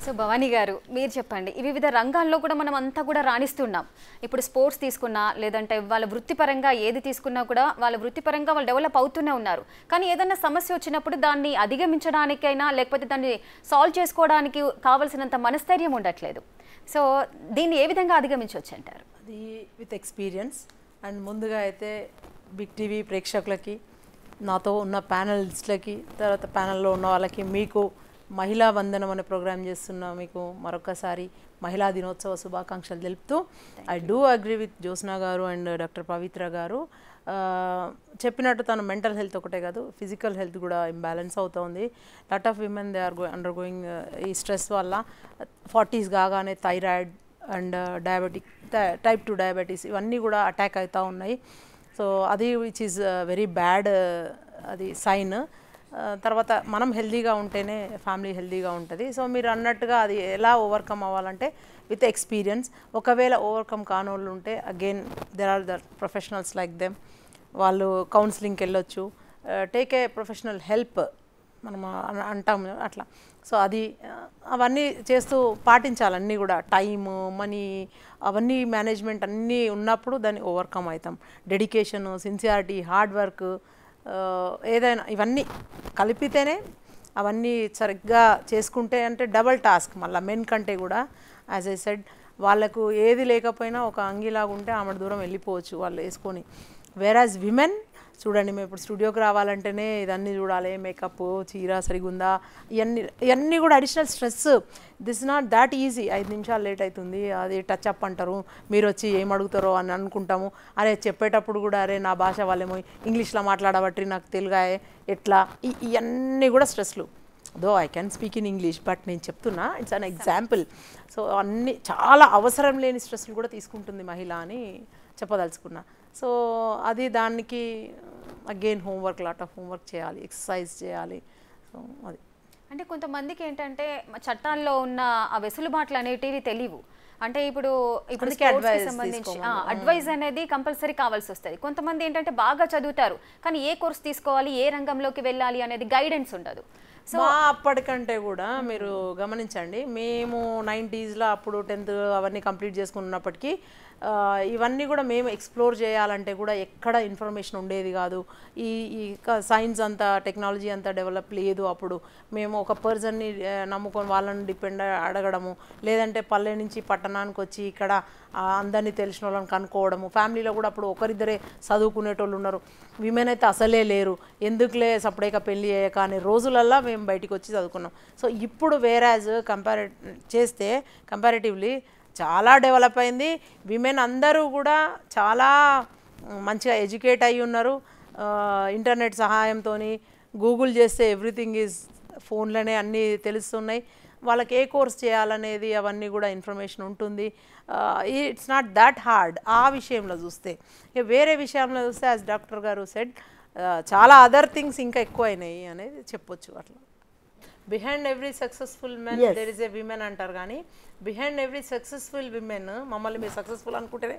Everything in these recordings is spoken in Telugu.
సో భవానీ గారు మీరు చెప్పండి ఈ వివిధ రంగాల్లో కూడా మనం అంతా కూడా రాణిస్తున్నాం ఇప్పుడు స్పోర్ట్స్ తీసుకున్నా లేదంటే వాళ్ళ వృత్తిపరంగా ఏది తీసుకున్నా కూడా వాళ్ళ వృత్తిపరంగా వాళ్ళు డెవలప్ అవుతూనే ఉన్నారు కానీ ఏదైనా సమస్య వచ్చినప్పుడు దాన్ని అధిగమించడానికైనా లేకపోతే దాన్ని సాల్వ్ చేసుకోవడానికి కావాల్సినంత మనస్థైర్యం ఉండట్లేదు సో దీన్ని ఏ విధంగా అధిగమించవచ్చు అంటారు అది విత్ ఎక్స్పీరియన్స్ అండ్ ముందుగా అయితే బిగ్ టీవీ ప్రేక్షకులకి నాతో ఉన్న ప్యానలిస్ట్లకి తర్వాత ప్యానల్లో ఉన్న వాళ్ళకి మీకు మహిళా వందనం అనే ప్రోగ్రామ్ చేస్తున్న మీకు మరొకసారి మహిళా దినోత్సవ శుభాకాంక్షలు తెలుపుతూ I do agree with Jyotsna గారు అండ్ డాక్టర్ పవిత్ర గారు చెప్పినట్టు తను మెంటల్ హెల్త్ ఒకటే కాదు ఫిజికల్ హెల్త్ కూడా ఇంబ్యాలెన్స్ అవుతుంది lot of women they are undergoing ఈ స్ట్రెస్ వల్ల 40s కాగానే thyroid and diabetic type 2 diabetes ఇవన్నీ కూడా అటాక్ అవుతూ ఉన్నాయి సో అది విచ్ ఈజ్ వెరీ బ్యాడ్ అది సైన్ తర్వాత మనం హెల్దీగా ఉంటేనే ఫ్యామిలీ హెల్దీగా ఉంటుంది సో మీరు అన్నట్టుగా అది ఎలా ఓవర్కమ్ అవ్వాలంటే విత్ ఎక్స్పీరియన్స్ ఒకవేళ ఓవర్కమ్ కానోళ్ళు ఉంటే again there are the professionals like them వాళ్ళు కౌన్సిలింగ్కి వెళ్ళొచ్చు టేక్ ఏ ప్రొఫెషనల్ హెల్ప్ మనం అంటాం అట్లా సో అది అవన్నీ చేస్తూ పాటించాలి అన్నీ కూడా టైము మనీ అవన్నీ మేనేజ్మెంట్ అన్నీ ఉన్నప్పుడు దాన్ని ఓవర్కమ్ అవుతాం డెడికేషను సిన్సియారిటీ హార్డ్ వర్క్ ఏదైనా ఇవన్నీ కలిపితేనే అవన్నీ సరిగ్గా చేసుకుంటే అంటే డబల్ టాస్క్ మళ్ళీ మెన్ కంటే కూడా యాజ్ ఐ సెడ్ వాళ్ళకు ఏది లేకపోయినా ఒక అంగిలాగా ఉంటే ఆమె దూరం వెళ్ళిపోవచ్చు వాళ్ళు వేసుకొని వేరాజ్ విమెన్ చూడండి మేము ఇప్పుడు స్టూడియోకి రావాలంటేనే ఇదన్నీ చూడాలి మేకప్ చీర సరిగుందా ఇవన్నీ కూడా additional stress this not that easy 5 నిమిషాలు లేట్ అవుతుంది అది టచ్ అప్ అంటారు మీరు వచ్చి ఏం అడుగుతారో అని అనుకుంటాము అరే చెప్పేటప్పుడు కూడా అరే నా భాష వాళ్ళేమో ఇంగ్లీష్లో మాట్లాడబట్టి నాకు తెలుగా ఎట్లా ఇవన్నీ కూడా స్ట్రెస్లు though I can speak in English but నేను చెప్తున్నా ఇట్స్ అన్ ఎగ్జాంపుల్ సో అన్నీ చాలా అవసరం లేని స్ట్రెస్లు కూడా తీసుకుంటుంది మహిళ అని చెప్పదలుచుకున్నా సో అది దానికి again homework lot of homework చేయాలి ఎక్సర్సైజ్ చేయాలి సో అది అంటే కొంతమందికి ఏంటంటే చట్టాల్లో ఉన్న ఆ వెసులుబాట్లు అనేటివి తెలియవు అంటే ఇప్పుడు సంబంధించి అడ్వైజ్ అనేది కంపల్సరీ కావాల్సి వస్తుంది కొంతమంది ఏంటంటే బాగా చదువుతారు కానీ ఏ కోర్స్ తీసుకోవాలి ఏ రంగంలోకి వెళ్ళాలి అనేది గైడెన్స్ ఉండదు సో అప్పటికంటే కూడా మీరు గమనించండి మేము 90sలో అప్పుడు 10th అవన్నీ కంప్లీట్ చేసుకున్నప్పటికీ ఇవన్నీ కూడా మేము ఎక్స్ప్లోర్ చేయాలంటే కూడా ఎక్కడ ఇన్ఫర్మేషన్ ఉండేది కాదు ఈ సైన్స్ అంతా టెక్నాలజీ అంతా డెవలప్ లేదు అప్పుడు మేము ఒక పర్సన్ని నమ్ముకొని వాళ్ళని డిపెండ్ అడగడము లేదంటే పల్లె నుంచి పట్టణానికి వచ్చి ఇక్కడ అందరినీ తెలిసిన వాళ్ళని కనుక్కోవడము ఫ్యామిలీలో కూడా అప్పుడు ఒకరిద్దరే చదువుకునేటోళ్ళు ఉన్నారు విమెన్ అయితే అసలే లేరు ఎందుకులే సపరేట్గా పెళ్ళి అయ్యాక అనే రోజులల్లో మేము బయటికి వచ్చి చదువుకున్నాం సో ఇప్పుడు వేరాజ్ చేస్తే కంపారిటివ్లీ చాలా డెవలప్ అయింది విమెన్ అందరూ కూడా చాలా మంచిగా ఎడ్యుకేట్ అయ్యి ఉన్నారు ఇంటర్నెట్ సహాయంతో గూగుల్ చేస్తే ఎవ్రీథింగ్ ఈజ్ ఫోన్లోనే అన్నీ తెలుస్తున్నాయి వాళ్ళకి ఏ కోర్స్ చేయాలనేది అవన్నీ కూడా ఇన్ఫర్మేషన్ ఉంటుంది ఇట్స్ నాట్ దట్ హార్డ్ ఆ విషయంలో చూస్తే ఇక వేరే విషయంలో చూస్తే యాజ్ డాక్టర్ గారు సెడ్ చాలా అదర్ థింగ్స్ ఇంకా ఎక్కువ అయినాయి అనేది చెప్పొచ్చు అట్లా behind every successful men there is a women అంటారు కానీ బిహైండ్ ఎవ్రీ సక్సెస్ఫుల్ విమెన్ మమ్మల్ని మీరు సక్సెస్ఫుల్ అనుకుంటేనే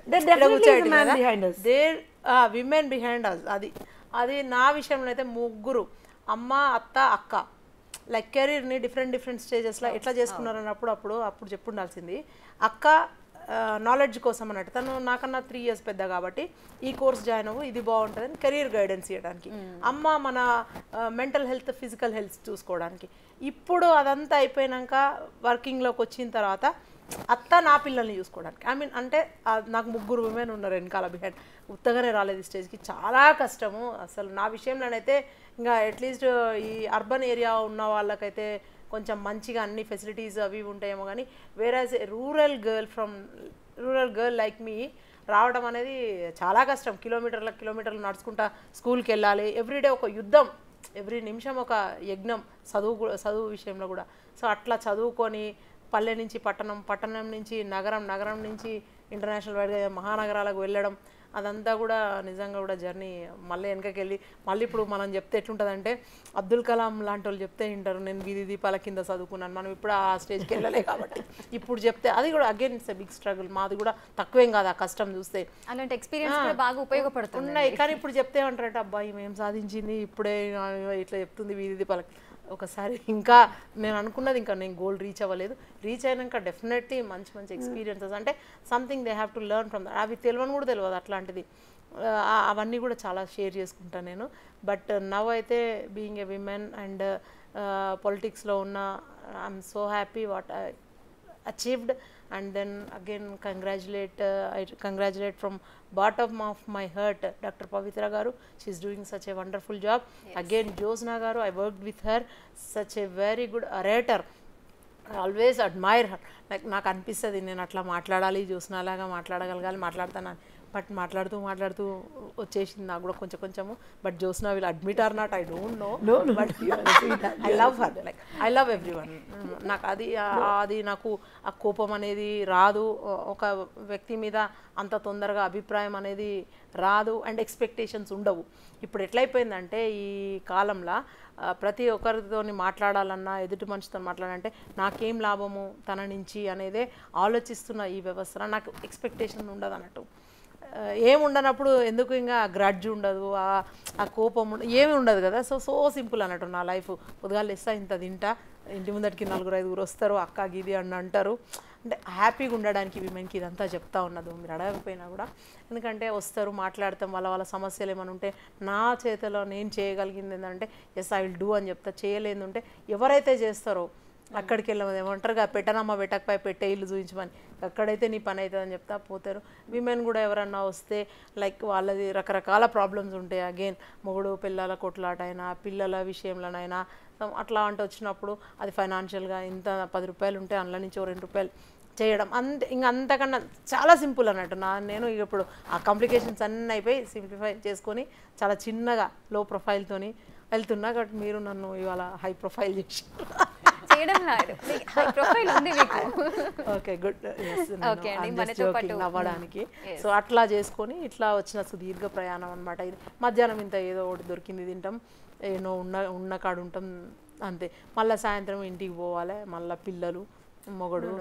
దేర్ విమెన్ బిహైండ్ అస్ అది నా విషయంలో అయితే ముగ్గురు అమ్మ అత్త అక్క లైక్ కెరీర్ని డిఫరెంట్ స్టేజెస్లో ఎట్లా చేసుకున్నారు అన్నప్పుడు అప్పుడు చెప్పుండాల్సింది అక్క నాలెడ్జ్ కోసం అన్నట్టు తను నాకన్నా 3 years పెద్ద కాబట్టి ఈ కోర్స్ జాయిన్ అవ్వు ఇది బాగుంటుందని కెరీర్ గైడెన్స్ ఇవ్వడానికి అమ్మ మన మెంటల్ హెల్త్ ఫిజికల్ హెల్త్ చూసుకోవడానికి ఇప్పుడు అదంతా అయిపోయాక వర్కింగ్లోకి వచ్చిన తర్వాత అత్త నా పిల్లల్ని చూసుకోవడానికి ఐ మీన్ అంటే నాకు ముగ్గురు విమెన్ ఉన్నారు వెనకాల బిహైండ్ ఉత్తగానే రాలేదు ఈ స్టేజ్కి చాలా కష్టము అసలు నా విషయంలోనైతే ఇంకా అట్లీస్ట్ ఈ అర్బన్ ఏరియా ఉన్న వాళ్ళకైతే కొంచెం మంచిగా అన్ని ఫెసిలిటీస్ అవి ఉంటాయేమో కానీ వేరాజ్ రూరల్ గర్ల్ లైక్ మీ రావడం అనేది చాలా కష్టం కిలోమీటర్లు నడుచుకుంటా స్కూల్కి వెళ్ళాలి ఎవ్రీడే ఒక యుద్ధం ఎవ్రీ నిమిషం ఒక యజ్ఞం చదువు విషయంలో కూడా సో అట్లా చదువుకొని పల్లె నుంచి పట్టణం నుంచి నగరం నుంచి ఇంటర్నేషనల్ వైడ్గా మహానగరాలకు వెళ్ళడం అదంతా కూడా నిజంగా కూడా జర్నీ మళ్ళీ వెనకకి వెళ్ళి మళ్ళీ ఇప్పుడు మనం చెప్తే ఎట్లుంటుందంటే అబ్దుల్ కలాం లాంటి వాళ్ళు చెప్తే వింటారు నేను వీధి దీపాల కింద చదువుకున్నాను మనం ఇప్పుడు ఆ స్టేజ్కి వెళ్ళలే కాబట్టి ఇప్పుడు చెప్తే అది కూడా అగైన్ ఇట్స్ బిగ్ స్ట్రగుల్ మాది కూడా తక్కువేం కాదు ఆ కష్టం చూస్తే అలాంటి ఎక్స్పీరియన్స్ బాగా ఉపయోగపడుతున్నాయి కానీ ఇప్పుడు చెప్తే ఏమంటారంటే అబ్బాయి మేము సాధించింది ఇప్పుడే ఇట్లా చెప్తుంది వీధి దీపాలకి ఒకసారి ఇంకా నేను అనుకున్నది ఇంకా నేను గోల్ రీచ్ అవ్వలేదు, రీచ్ అయినాక డెఫినెట్లీ మంచి మంచి ఎక్స్పీరియన్సెస్ అంటే something they have to learn from that. అవి తెలియని కూడా తెలియదు అట్లాంటిది, అవన్నీ కూడా చాలా షేర్ చేసుకుంటాను నేను. బట్ నవ్ అయితే బీయింగ్ ఎ విమెన్ అండ్ పొలిటిక్స్లో ఉన్న I'm so happy what I achieved. And then again I congratulate from bottom of my heart Dr. Pavitra garu. She's doing such a wonderful job. Again Josna garu, I worked with her, such a very good orator. I always admire her. Like నాకు అనిపిస్తుంది నేను అట్లా మాట్లాడాలి, జ్యోత్స్నలాగా మాట్లాడగలగాలి, మాట్లాడతాను. బట్ మాట్లాడుతూ వచ్చేసింది నాకు కూడా కొంచెము. But Jyotsna will admit or not, I don't know, but I love her, like I love everyone. నాకు అది నాకు ఆ కోపం అనేది రాదు, ఒక వ్యక్తి మీద అంత తొందరగా అభిప్రాయం అనేది రాదు, అండ్ ఎక్స్పెక్టేషన్స్ ఉండవు. ఇప్పుడు ఎట్లయిపోయిందంటే ఈ కాలంలో ప్రతి ఒక్కరితో మాట్లాడాలన్నా, ఎదుటి మనిషితో మాట్లాడాలంటే నాకేం లాభము తన నుంచి అనేదే ఆలోచిస్తున్న ఈ వ్యవస్థలో నాకు ఎక్స్పెక్టేషన్ ఉండదు అన్నట్టు. ఏముండనప్పుడు ఎందుకు ఇంకా గ్రడ్జ్ ఉండదు, ఆ కోపం ఏమి ఉండదు కదా. సో సింపుల్ అన్నట్టు నా లైఫ్. పొద్దుగాలు ఇస్తా ఇంత తింటా, ఇంటి ముందటికి 4-5 వస్తారు, అక్క గిది అని అంటారు. అంటే హ్యాపీగా ఉండడానికి విమెన్కి ఇదంతా చెప్తా ఉన్నది, మీరు అడగకపోయినా కూడా. ఎందుకంటే వస్తారు, మాట్లాడతాం, వాళ్ళ సమస్యలు ఏమైనా ఉంటే నా చేతిలో నేను చేయగలిగింది ఏంటంటే ఎస్ ఐ విల్ డూ అని చెప్తా. చేయలేదు ఉంటే ఎవరైతే చేస్తారో అక్కడికి వెళ్ళమని ఏమంటారుగా, పెట్టనమ్మ పెట్టకపోయి పెట్టే ఇల్లు చూపించమని, అక్కడైతే నీ పని అవుతుంది అని చెప్తా పోతారు. విమెన్ కూడా ఎవరన్నా వస్తే లైక్ వాళ్ళది రకరకాల ప్రాబ్లమ్స్ ఉంటాయి. అగైన్ మొగుడు పిల్లల కొట్లాట అయినా, పిల్లల విషయంలోనైనా అట్లా అంటే వచ్చినప్పుడు అది ఫైనాన్షియల్గా ఇంత 10 రూపాయలు ఉంటే అందులో నుంచి 2 రూపాయలు చేయడం, ఇంకా అంతకన్నా చాలా సింపుల్ అన్నట్టు. నేను ఇప్పుడు ఆ కాంప్లికేషన్స్ అన్నీ అయిపోయి సింప్లిఫై చేసుకొని చాలా చిన్నగా లో ప్రొఫైల్తోని వెళ్తున్నా. కాబట్టి మీరు నన్ను ఇవాళ హై ప్రొఫైల్ చేసి ఓకే గుడ్ అవ్వడానికి. సో అట్లా చేసుకొని ఇట్లా వచ్చిన సుదీర్ఘ ప్రయాణం అనమాట ఇది. మధ్యాహ్నం ఇంత ఏదో ఒకటి దొరికింది తింటాం, ఏదో ఉన్న కాడు ఉంటాం అంతే. మళ్ళీ సాయంత్రం ఇంటికి పోవాలి, మళ్ళీ పిల్లలు మొగడు